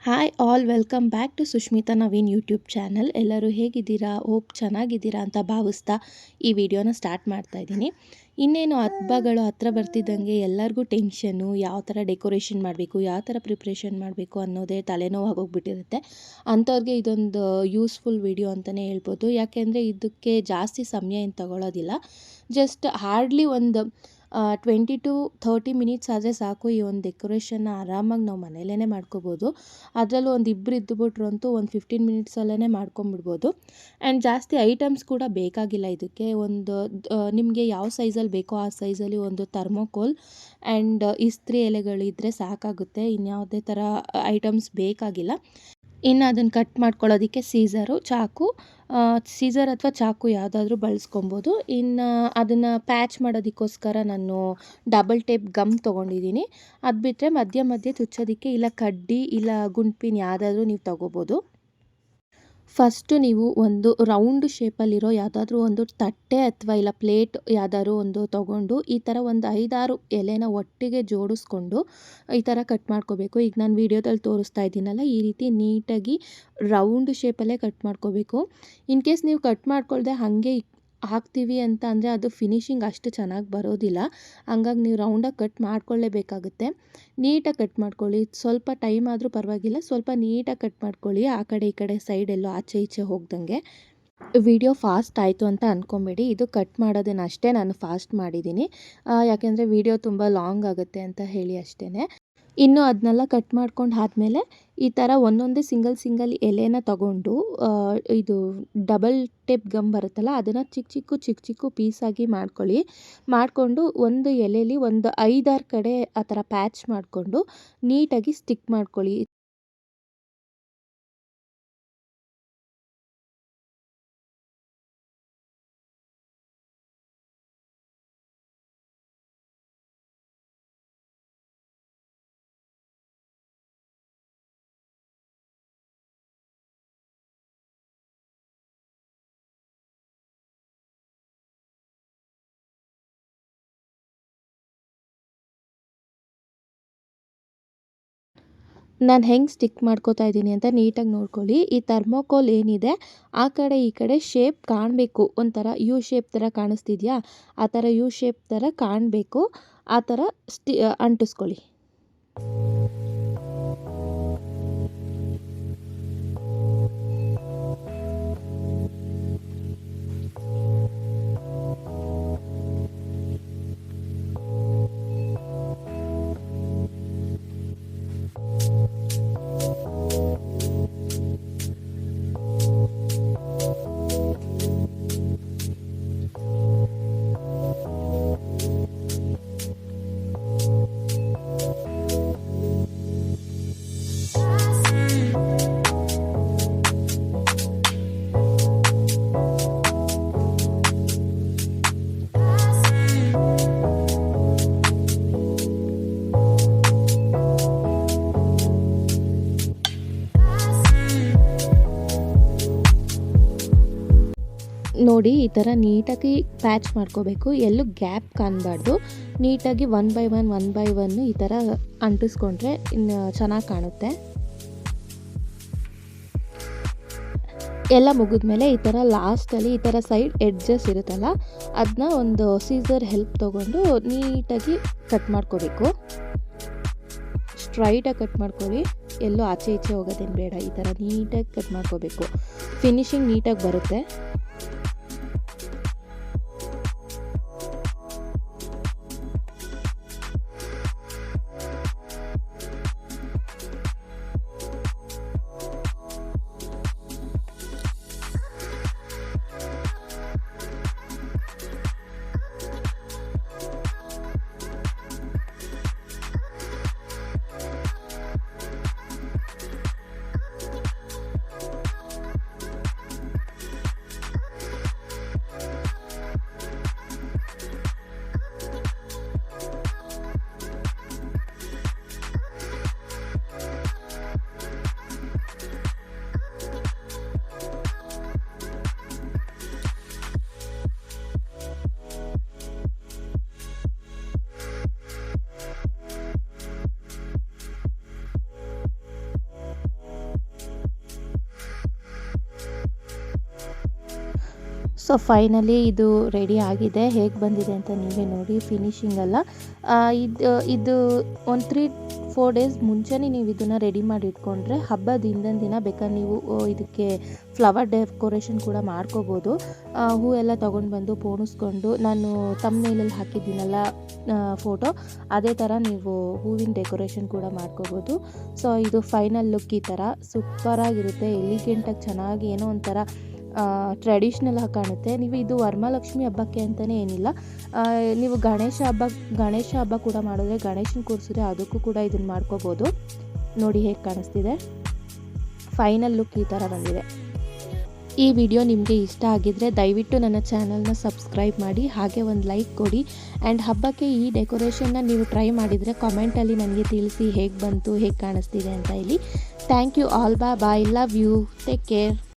Hi all welcome back to Sushmita Naveen YouTube channel. ಎಲ್ಲರೂ ಹೇಗಿದ್ದೀರಾ? Hope ಚೆನ್ನಾಗಿದ್ದೀರಾ ಅಂತ ಭಾವಿಸ್ತಾ ಈ ವಿಡಿಯೋನ ಸ್ಟಾರ್ಟ್ ಮಾಡ್ತಾ ಇದ್ದೀನಿ. ಇನ್ನೇನು ಹಬ್ಬಗಳು ಹತ್ರ ಬರ್ತಿದ್ದಂಗೆ ಎಲ್ಲರಿಗೂ ಟೆನ್ಷನ್ನು, ಯಾವ ಥರ ಡೆಕೋರೇಷನ್ ಮಾಡಬೇಕು, ಯಾವ ಥರ ಪ್ರಿಪ್ರೇಷನ್ ಮಾಡಬೇಕು ಅನ್ನೋದೇ ತಲೆನೋವು ಆಗೋಗ್ಬಿಟ್ಟಿರುತ್ತೆ. ಅಂಥವ್ರಿಗೆ ಇದೊಂದು ಯೂಸ್ಫುಲ್ ವಿಡಿಯೋ ಅಂತಲೇ ಹೇಳ್ಬೋದು. ಯಾಕೆಂದರೆ ಇದಕ್ಕೆ ಜಾಸ್ತಿ ಸಮಯ ಏನು ತಗೊಳ್ಳೋದಿಲ್ಲ. ಜಸ್ಟ್ ಹಾರ್ಡ್ಲಿ ಒಂದು 20 to 30 ಮಿನಿಟ್ಸ್ ಆದರೆ ಸಾಕು. ಈ ಒಂದು ಡೆಕೋರೇಷನ್ನ ಆರಾಮಾಗಿ ನಾವು ಮನೆಯಲ್ಲೇ ಮಾಡ್ಕೋಬೋದು. ಅದರಲ್ಲೂ ಒಂದು ಇಬ್ಬರು ಇದ್ದುಬಿಟ್ರು ಅಂತೂ ಒಂದು 15 ಮಿನಿಟ್ಸಲ್ಲೇ ಮಾಡ್ಕೊಂಬಿಡ್ಬೋದು. ಆ್ಯಂಡ್ ಜಾಸ್ತಿ ಐಟಮ್ಸ್ ಕೂಡ ಬೇಕಾಗಿಲ್ಲ ಇದಕ್ಕೆ. ಒಂದು ನಿಮಗೆ ಯಾವ ಸೈಜಲ್ಲಿ ಬೇಕೋ ಆ ಸೈಜಲ್ಲಿ ಒಂದು ಥರ್ಮೋಕೋಲ್ ಆ್ಯಂಡ್ ಇಸ್ತ್ರಿ ಎಲೆಗಳಿದ್ದರೆ ಸಾಕಾಗುತ್ತೆ. ಇನ್ಯಾವುದೇ ಥರ ಐಟಮ್ಸ್ ಬೇಕಾಗಿಲ್ಲ. ಇನ್ನು ಅದನ್ನು ಕಟ್ ಮಾಡ್ಕೊಳ್ಳೋದಕ್ಕೆ ಸೀಸರ್ ಅಥವಾ ಚಾಕು ಯಾವುದಾದ್ರೂ ಬಳಸ್ಕೊಬೋದು. ಇನ್ನು ಅದನ್ನು ಪ್ಯಾಚ್ ಮಾಡೋದಕ್ಕೋಸ್ಕರ ನಾನು ಡಬಲ್ ಟೇಪ್ ಗಮ್ ತೊಗೊಂಡಿದ್ದೀನಿ. ಅದು ಬಿಟ್ಟರೆ ಮಧ್ಯ ಮಧ್ಯೆ ಚುಚ್ಚೋದಕ್ಕೆ ಇಲ್ಲ ಕಡ್ಡಿ ಇಲ್ಲ ಗುಂಡ್ಪಿನ್ ಯಾವುದಾದ್ರೂ ನೀವು ತೊಗೋಬೋದು. ಫಸ್ಟು ನೀವು ಒಂದು ರೌಂಡ್ ಶೇಪಲ್ಲಿರೋ ಯಾವುದಾದ್ರೂ ಒಂದು ತಟ್ಟೆ ಅಥವಾ ಇಲ್ಲ ಪ್ಲೇಟ್ ಯಾವುದಾದ್ರೂ ಒಂದು ತೊಗೊಂಡು ಈ ಥರ ಒಂದು 5-6 ಎಲೆನ ಒಟ್ಟಿಗೆ ಜೋಡಿಸ್ಕೊಂಡು ಈ ಥರ ಕಟ್ ಮಾಡ್ಕೋಬೇಕು. ಈಗ ನಾನು ವೀಡಿಯೋದಲ್ಲಿ ತೋರಿಸ್ತಾ ಇದ್ದೀನಲ್ಲ, ಈ ರೀತಿ ನೀಟಾಗಿ ರೌಂಡ್ ಶೇಪಲ್ಲೇ ಕಟ್ ಮಾಡ್ಕೋಬೇಕು. ಇನ್ ಕೇಸ್ ನೀವು ಕಟ್ ಮಾಡ್ಕೊಳ್ದೆ ಹಾಗೆ ಹಾಕ್ತೀವಿ ಅಂತ ಅಂದರೆ ಅದು ಫಿನಿಶಿಂಗ್ ಅಷ್ಟು ಚೆನ್ನಾಗಿ ಬರೋದಿಲ್ಲ. ಹಂಗಾಗಿ ನೀವು ರೌಂಡಾಗಿ ಕಟ್ ಮಾಡ್ಕೊಳ್ಳೇಬೇಕಾಗುತ್ತೆ. ನೀಟಾಗಿ ಕಟ್ ಮಾಡ್ಕೊಳ್ಳಿ. ಸ್ವಲ್ಪ ಟೈಮ್ ಆದರೂ ಪರವಾಗಿಲ್ಲ, ಸ್ವಲ್ಪ ನೀಟಾಗಿ ಕಟ್ ಮಾಡ್ಕೊಳ್ಳಿ. ಆ ಕಡೆ ಈ ಕಡೆ ಸೈಡೆಲ್ಲೋ ಆಚೆ ಈಚೆ ಹೋಗ್ದಂಗೆ. ವಿಡಿಯೋ ಫಾಸ್ಟ್ ಆಯಿತು ಅಂತ ಅಂದ್ಕೊಬೇಡಿ. ಇದು ಕಟ್ ಮಾಡೋದನ್ನ ಅಷ್ಟೇ ನಾನು ಫಾಸ್ಟ್ ಮಾಡಿದ್ದೀನಿ. ಯಾಕೆಂದರೆ ವಿಡಿಯೋ ತುಂಬ ಲಾಂಗ್ ಆಗುತ್ತೆ ಅಂತ ಹೇಳಿ ಅಷ್ಟೇ. ಇನ್ನು ಅದನ್ನೆಲ್ಲ ಕಟ್ ಮಾಡ್ಕೊಂಡು ಆದಮೇಲೆ ಈ ಥರ ಒಂದೊಂದೇ ಸಿಂಗಲ್ ಎಲೆನ ತಗೊಂಡು ಇದು ಡಬಲ್ ಟೇಪ್ ಗಮ್ ಬರುತ್ತಲ್ಲ, ಅದನ್ನು ಚಿಕ್ಕ ಚಿಕ್ಕ ಪೀಸಾಗಿ ಮಾಡಿಕೊಂಡು ಒಂದು ಎಲೆಯಲ್ಲಿ ಒಂದು 5-6 ಕಡೆ ಆ ಥರ ಪ್ಯಾಚ್ ಮಾಡಿಕೊಂಡು ನೀಟಾಗಿ ಸ್ಟಿಕ್ ಮಾಡ್ಕೊಳ್ಳಿ. ನಾನು ಹೆಂಗೆ ಸ್ಟಿಕ್ ಮಾಡ್ಕೋತಾ ಇದ್ದೀನಿ ಅಂತ ನೀಟಾಗಿ ನೋಡ್ಕೊಳ್ಳಿ. ಈ ಥರ್ಮೋಕೋಲ್ ಏನಿದೆ ಆ ಕಡೆ ಈ ಕಡೆ ಶೇಪ್ ಕಾಣಬೇಕು. ಒಂಥರ ಯು ಶೇಪ್ ಥರ ಕಾಣಿಸ್ತಿದೆಯಾ? ಆ ಥರ ಯು ಶೇಪ್ ಥರ ಕಾಣಬೇಕು. ಆ ಥರ ಅಂಟಿಸ್ಕೊಳ್ಳಿ. ನೋಡಿ, ಈ ಥರ ನೀಟಾಗಿ ಪ್ಯಾಚ್ ಮಾಡ್ಕೋಬೇಕು. ಎಲ್ಲೂ ಗ್ಯಾಪ್ ಕಾಣಬಾರ್ದು. ನೀಟಾಗಿ ಒನ್ ಬೈ ಒನ್ ಈ ಥರ ಅಂಟಿಸ್ಕೊಂಡ್ರೆ ಇನ್ನು ಚೆನ್ನಾಗಿ ಕಾಣುತ್ತೆ. ಎಲ್ಲ ಮುಗಿದ್ಮೇಲೆ ಈ ಥರ ಲಾಸ್ಟಲ್ಲಿ ಈ ಥರ ಸೈಡ್ ಎಡ್ಜಸ್ ಇರುತ್ತಲ್ಲ, ಅದನ್ನ ಒಂದು ಸೀಸರ್ ಹೆಲ್ಪ್ ತೊಗೊಂಡು ನೀಟಾಗಿ ಕಟ್ ಮಾಡ್ಕೋಬೇಕು. ಸ್ಟ್ರೈಟಾಗಿ ಕಟ್ ಮಾಡ್ಕೊಳ್ಳಿ. ಎಲ್ಲೂ ಆಚೆ ಈಚೆ ಹೋಗೋದೇನು ಬೇಡ. ಈ ಥರ ನೀಟಾಗಿ ಕಟ್ ಮಾಡ್ಕೋಬೇಕು. ಫಿನಿಶಿಂಗ್ ನೀಟಾಗಿ ಬರುತ್ತೆ. ಸೊ ಫೈನಲಿ ಇದು ರೆಡಿ ಆಗಿದೆ. ಹೇಗೆ ಬಂದಿದೆ ಅಂತ ನೀವೇ ನೋಡಿ. ಫಿನಿಶಿಂಗ್ ಅಲ್ಲ, ಇದು ಒಂದು 3-4 ಡೇಸ್ ಮುಂಚೆನೇ ನೀವು ಇದನ್ನು ರೆಡಿ ಮಾಡಿ ಇಟ್ಕೊಂಡ್ರೆ ಹಬ್ಬದ ಹಿಂದಿನ ದಿನ ಬೇಕಾದ್ರೆ ನೀವು ಇದಕ್ಕೆ ಫ್ಲವರ್ ಡೆಕೋರೇಷನ್ ಕೂಡ ಮಾಡ್ಕೋಬೋದು. ಹೂ ಎಲ್ಲ ತೊಗೊಂಡು ಬಂದು ಪೋಣಿಸ್ಕೊಂಡು, ನಾನು ತಮ್ಮನೇಲಲ್ಲಿ ಹಾಕಿದ್ದೀನಲ್ಲ ಫೋಟೋ, ಅದೇ ಥರ ನೀವು ಹೂವಿನ ಡೆಕೋರೇಷನ್ ಕೂಡ ಮಾಡ್ಕೋಬೋದು. ಸೊ ಇದು ಫೈನಲ್ ಲುಕ್ ಈ ಥರ ಸೂಪರಾಗಿರುತ್ತೆ. ಎಲಿಗೆಂಟಾಗಿ ಚೆನ್ನಾಗಿ ಏನೋ ಒಂಥರ ಟ್ರೆಡಿಷ್ನಲ್ ಆಗಿ ಕಾಣುತ್ತೆ. ನೀವು ಇದು ವರಮಹಾಲಕ್ಷ್ಮಿ ಹಬ್ಬಕ್ಕೆ ಅಂತಲೇ ಏನಿಲ್ಲ, ನೀವು ಗಣೇಶ ಹಬ್ಬ ಕೂಡ ಮಾಡಿದ್ರೆ, ಗಣೇಶನ ಕೂರಿಸಿದ್ರೆ ಅದಕ್ಕೂ ಕೂಡ ಇದನ್ನು ಮಾಡ್ಕೋಬೋದು. ನೋಡಿ ಹೇಗೆ ಕಾಣಿಸ್ತಿದೆ. ಫೈನಲ್ ಲುಕ್ ಈ ಥರ ಬಂದಿದೆ. ಈ ವಿಡಿಯೋ ನಿಮಗೆ ಇಷ್ಟ ಆಗಿದ್ದರೆ ದಯವಿಟ್ಟು ನನ್ನ ಚಾನಲ್ನ ಸಬ್ಸ್ಕ್ರೈಬ್ ಮಾಡಿ, ಹಾಗೆ ಒಂದು ಲೈಕ್ ಕೊಡಿ. ಆ್ಯಂಡ್ ಹಬ್ಬಕ್ಕೆ ಈ ಡೆಕೋರೇಷನ್ನ ನೀವು ಟ್ರೈ ಮಾಡಿದರೆ ಕಾಮೆಂಟಲ್ಲಿ ನನಗೆ ತಿಳಿಸಿ ಹೇಗೆ ಬಂತು, ಹೇಗೆ ಕಾಣಿಸ್ತಿದೆ ಅಂತ ಹೇಳಿ. Thank you all. Bye. Love you. Take care.